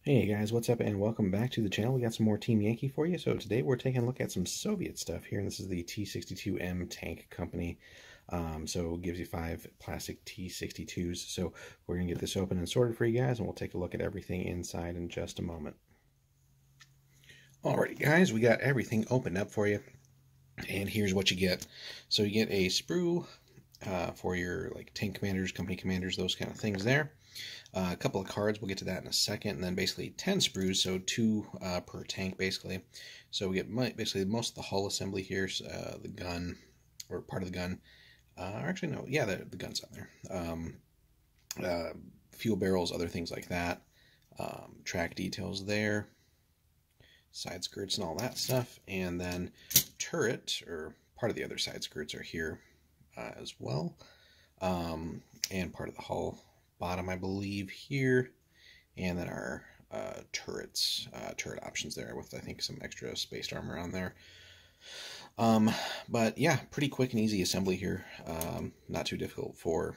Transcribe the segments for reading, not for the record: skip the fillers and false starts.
Hey guys, what's up and welcome back to the channel. We got some more Team Yankee for you. So today we're taking a look at some Soviet stuff here, and this is the T-62M tank company. So it gives you 5 plastic T-62s. So we're going to get this open and sorted for you guys, and we'll take a look at everything inside in just a moment. Alrighty guys, we got everything opened up for you, and here's what you get. So you get a sprue for your tank commanders, company commanders, those kind of things there. A couple of cards, we'll get to that in a second, and then basically 10 sprues, so 2 per tank basically. So we get basically most of the hull assembly here, the gun, or part of the gun, or actually no, yeah, the gun's on there. Fuel barrels, other things like that, track details there, side skirts and all that stuff, and then turret, or part of the other side skirts are here as well, and part of the hull bottom, I believe, here, and then our turret options there with, I think, some extra spaced armor on there. But yeah, pretty quick and easy assembly here. Not too difficult for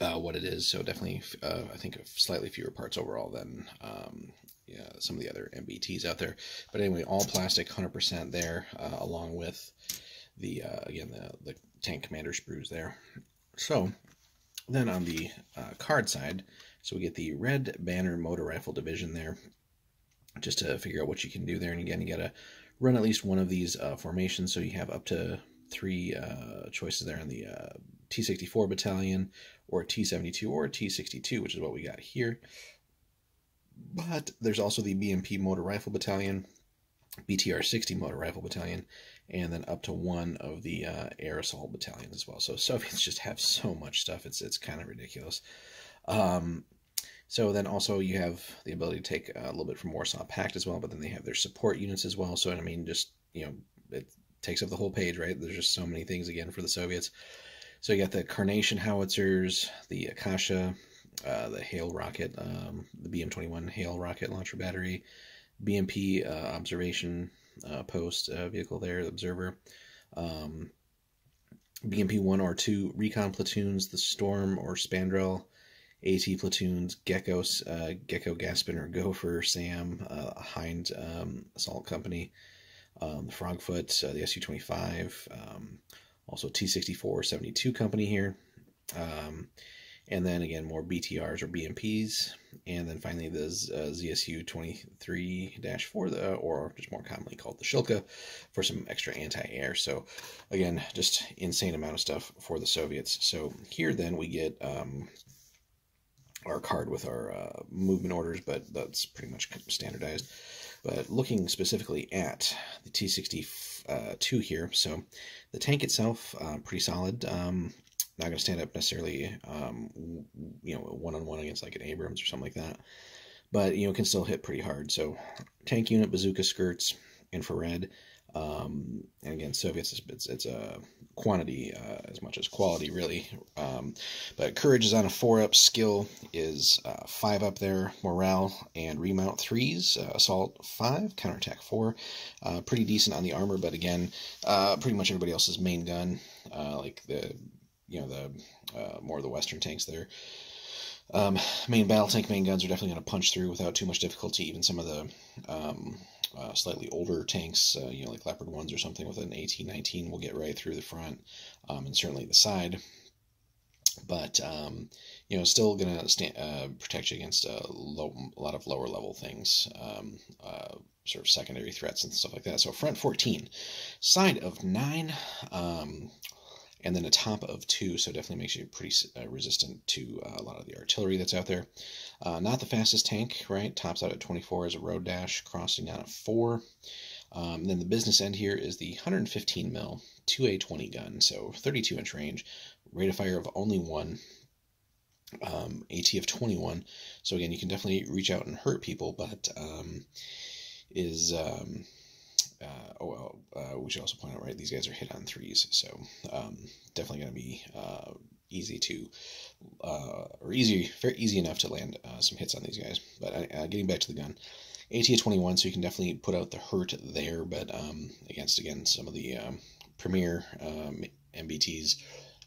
what it is. So definitely, I think slightly fewer parts overall than yeah, some of the other MBTs out there. But anyway, all plastic, 100% there, along with the again the tank commander sprues there. So then on the card side, so we get the Red Banner Motor Rifle Division there, just to figure out what you can do there. And again, you got to run at least one of these formations, so you have up to 3 choices there on the T-64 Battalion, or T-72, or T-62, which is what we got here. But there's also the BMP Motor Rifle Battalion, BTR-60 Motor Rifle Battalion, and then up to 1 of the Air Assault Battalions as well. So Soviets just have so much stuff, it's kind of ridiculous. So then also you have the ability to take a little bit from Warsaw Pact as well, but then they have their support units as well. So I mean, just, you know, it takes up the whole page, right? There's just so many things again for the Soviets. So you got the Carnation howitzers, the Akasha, the Hail rocket, the BM-21 Hail rocket launcher battery, BMP observation post vehicle there, the observer, BMP 1 or 2 recon platoons, the Storm or Spandrel, AT platoons, Gecko, Gas Spinner, Gopher, Sam, Hind Assault Company, the Frogfoot, the SU-25, also T-64 72 Company here, and then again more BTRs or BMPs, and then finally the ZSU 23-4, or just more commonly called the Shilka, for some extra anti-air. So again, just insane amount of stuff for the Soviets. So here then we get our card with our movement orders, but that's pretty much standardized. But looking specifically at the T-62 here, so the tank itself, pretty solid. Not going to stand up necessarily, you know, one-on-one against like an Abrams or something like that, but, you know, can still hit pretty hard. So tank unit, bazooka skirts, infrared, and again, Soviets, it's a quantity as much as quality, really. But courage is on a 4-up, skill is 5 up there, morale and remount 3s, assault 5, counterattack 4. Pretty decent on the armor, but again, pretty much everybody else's main gun, like the, you know, the more of the Western tanks there. Main battle tank main guns are definitely going to punch through without too much difficulty. Even some of the slightly older tanks, you know, like Leopard 1s or something with an AT-19 will get right through the front, and certainly the side. But, you know, still going to protect you against a lot of lower level things, sort of secondary threats and stuff like that. So front 14, side of 9, and then a top of 2, so definitely makes you pretty resistant to a lot of the artillery that's out there. Not the fastest tank, right? Tops out at 24 as a road dash, crossing down at 4. Then the business end here is the 115 mil 2A20 gun, so 32-inch range, rate of fire of only 1, AT of 21. So again, you can definitely reach out and hurt people, but is we should also point out, right, these guys are hit on 3s, so definitely going to be easy to, or very easy enough to land some hits on these guys. But getting back to the gun, AT of 21, so you can definitely put out the hurt there, but against, again, some of the premier MBTs,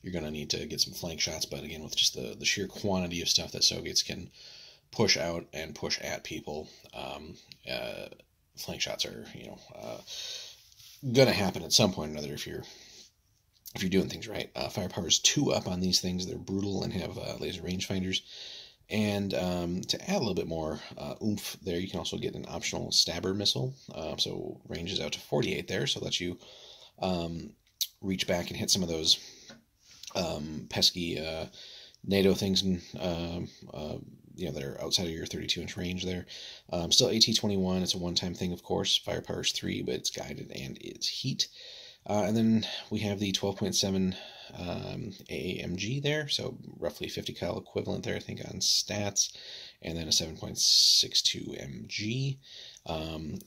you're going to need to get some flank shots. But again, with just the sheer quantity of stuff that Soviets can push out and push at people. Flank shots are, gonna happen at some point or another if you're doing things right. Firepower is 2 up on these things. They're brutal and have laser rangefinders. And to add a little bit more oomph there, you can also get an optional stabber missile. So range is out to 48 there, so that you reach back and hit some of those pesky NATO things and that are outside of your 32-inch range there. Still AT-21, it's a one-time thing, of course. Firepower is 3, but it's guided and it's heat. And then we have the 12.7 AAMG there, so roughly 50 cal equivalent there, I think, on stats, and then a 7.62 MG.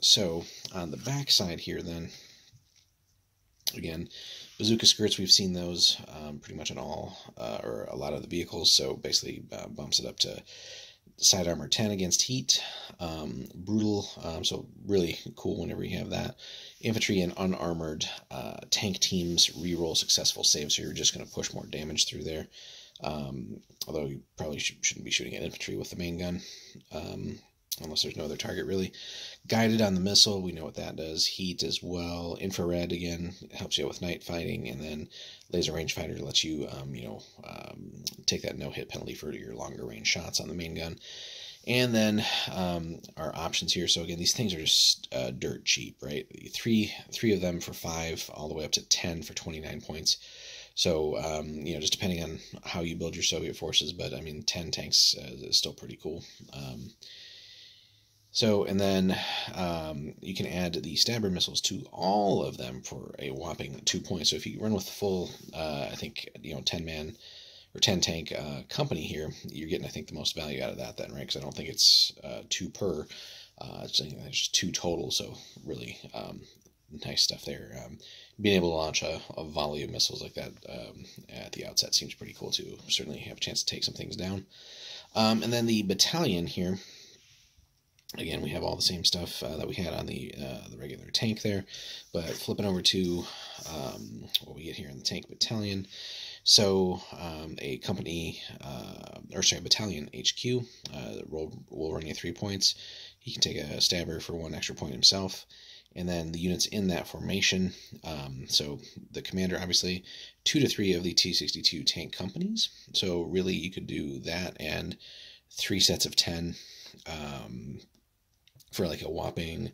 So on the back side here, then, again, bazooka skirts, we've seen those pretty much on all, or a lot of the vehicles, so basically bumps it up to side armor 10 against heat. Brutal, so really cool whenever you have that. Infantry and unarmored tank teams reroll successful saves, so you're just going to push more damage through there. Although you probably shouldn't be shooting at infantry with the main gun, unless there's no other target really. Guided on the missile, we know what that does. Heat as well. Infrared, again, helps you out with night fighting, and then laser rangefinder lets you, take that no-hit penalty for your longer range shots on the main gun. And then our options here. So again, these things are just dirt cheap, right? Three of them for 5, all the way up to 10 for 29 points. So, just depending on how you build your Soviet forces, but I mean, 10 tanks is still pretty cool. And then you can add the stabber missiles to all of them for a whopping 2 points. So if you run with the full, I think, 10-man or 10-tank company here, you're getting, I think, the most value out of that then, right? Because I don't think it's 2 per. It's just 2 total, so really nice stuff there. Being able to launch a volley of missiles like that at the outset seems pretty cool too. Certainly have a chance to take some things down. And then the battalion here, again, we have all the same stuff that we had on the regular tank there, but flipping over to what we get here in the tank battalion. So a company, battalion HQ will run you 3 points. He can take a stabber for 1 extra point himself. And then the units in that formation, so the commander, obviously, 2 to 3 of the T-62 tank companies. So really you could do that and 3 sets of 10 for like a whopping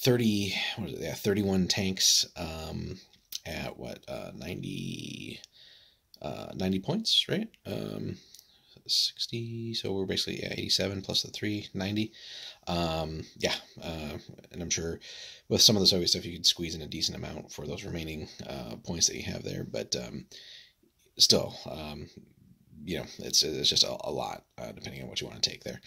31 tanks at what, 90 points, right? 60, so we're basically 87 plus the 3, 90. And I'm sure with some of the Soviet stuff you could squeeze in a decent amount for those remaining points that you have there, but still, it's just a lot depending on what you want to take there.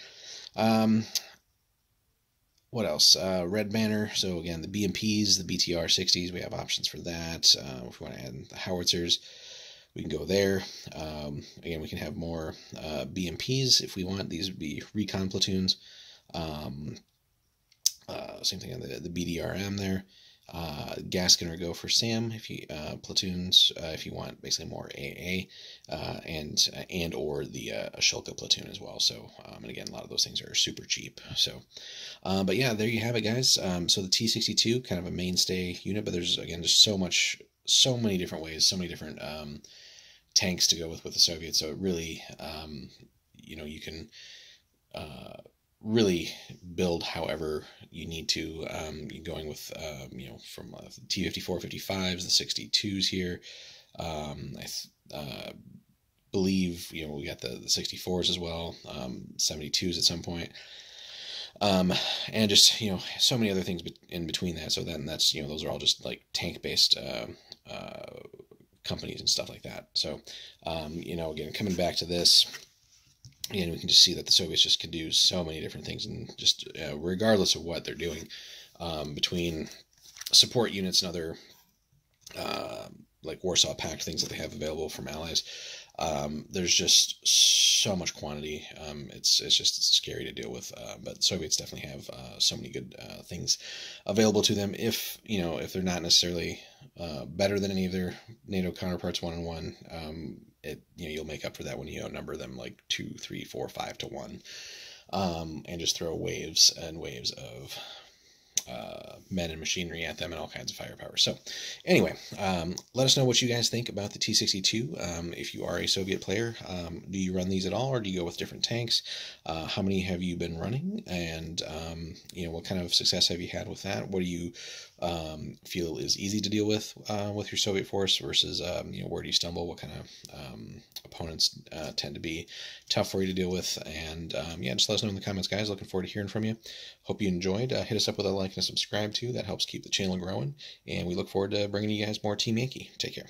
What else? Red Banner. So again, the BMPs, the BTR 60s, we have options for that. If we want to add the howitzers, we can go there. Again, we can have more BMPs if we want. These would be recon platoons. Same thing on the BDRM there. Gaskin or go for SAM if you platoons if you want basically more AA and or the Ashilka platoon as well. So and again, a lot of those things are super cheap. So but yeah, there you have it, guys. So the T-62, kind of a mainstay unit, but there's again just so many different ways, so many different tanks to go with the Soviets. So it really you can really build however you need to. You're going with from T-54, 55s, the 62s here. I believe we got the 64s as well, 72s at some point, and just so many other things in between that. So then that's those are all just like tank based companies and stuff like that. So again, coming back to this. And we can just see that the Soviets just can do so many different things, and just regardless of what they're doing, between support units and other like Warsaw Pact things that they have available from allies, there's just so much quantity. It's just scary to deal with. But Soviets definitely have so many good things available to them. If they're not necessarily better than any of their NATO counterparts 1-on-1. You'll make up for that when you outnumber them like 2, 3, 4, 5 to 1. and just throw waves and waves of men and machinery at them and all kinds of firepower. So anyway, let us know what you guys think about the T-62. If you are a Soviet player, do you run these at all, or do you go with different tanks? How many have you been running, and what kind of success have you had with that? What do you feel is easy to deal with your Soviet force versus where do you stumble? What kind of opponents tend to be tough for you to deal with? And just let us know in the comments, guys. Looking forward to hearing from you. Hope you enjoyed. Hit us up with a like and a subscribe too. That helps keep the channel growing. And we look forward to bringing you guys more Team Yankee. Take care.